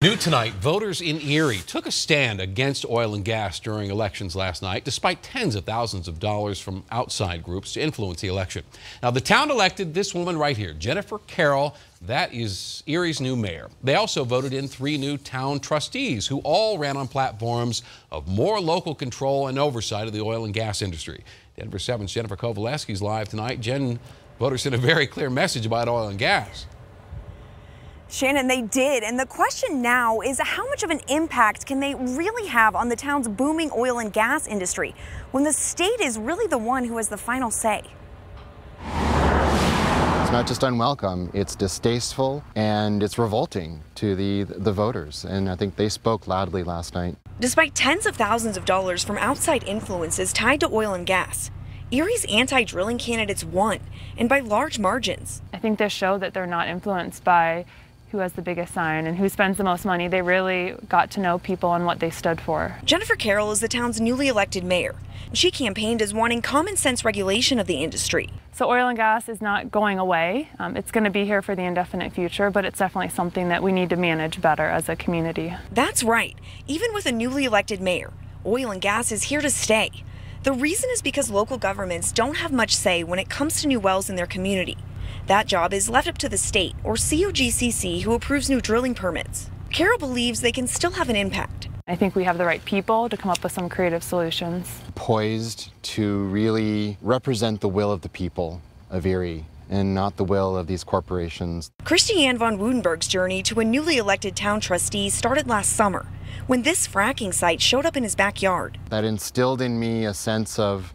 New tonight, voters in Erie took a stand against oil and gas during elections last night, despite tens of thousands of dollars from outside groups to influence the election. Now, the town elected this woman right here, Jennifer Carroll. That is Erie's new mayor. They also voted in 3 new town trustees who all ran on platforms of more local control and oversight of the oil and gas industry. Denver 7's Jennifer Kovaleski's live tonight. Jen, voters sent a very clear message about oil and gas. Shannon, they did. And the question now is, how much of an impact can they really have on the town's booming oil and gas industry when the state is really the one who has the final say? It's not just unwelcome, it's distasteful and it's revolting to the voters. And I think they spoke loudly last night. Despite tens of thousands of dollars from outside influences tied to oil and gas, Erie's anti-drilling candidates won, and by large margins. I think this showed that they're not influenced by who has the biggest sign and who spends the most money. They really got to know people and what they stood for. Jennifer Carroll is the town's newly elected mayor. She campaigned as wanting common sense regulation of the industry. So oil and gas is not going away. It's going to be here for the indefinite future, but it's definitely something that we need to manage better as a community. That's right. Even with a newly elected mayor, oil and gas is here to stay. The reason is because local governments don't have much say when it comes to new wells in their community. That job is left up to the state, or COGCC, who approves new drilling permits. Carroll believes they can still have an impact. I think we have the right people to come up with some creative solutions. Poised to really represent the will of the people of Erie and not the will of these corporations. Christiane von Woudenberg's journey to a newly elected town trustee started last summer, when this fracking site showed up in his backyard. That instilled in me a sense of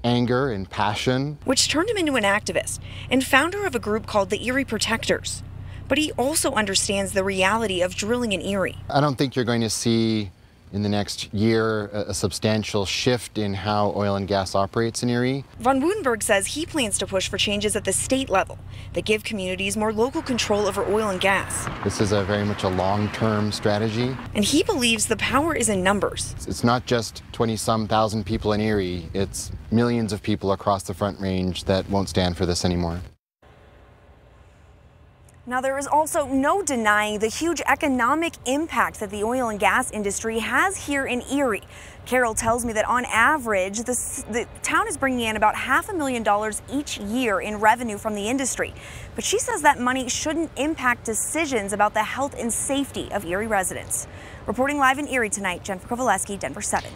anger and passion. Which turned him into an activist and founder of a group called the Erie Protectors. But he also understands the reality of drilling in Erie. I don't think you're going to see in the next year a substantial shift in how oil and gas operates in Erie. Von Woudenberg says he plans to push for changes at the state level that give communities more local control over oil and gas. This is very much a long-term strategy. And he believes the power is in numbers. It's not just 20-some thousand people in Erie, it's millions of people across the Front Range that won't stand for this anymore. Now, there is also no denying the huge economic impact that the oil and gas industry has here in Erie. Carroll tells me that on average, the town is bringing in about $500,000 each year in revenue from the industry. But she says that money shouldn't impact decisions about the health and safety of Erie residents. Reporting live in Erie tonight, Jennifer Kovaleski, Denver 7.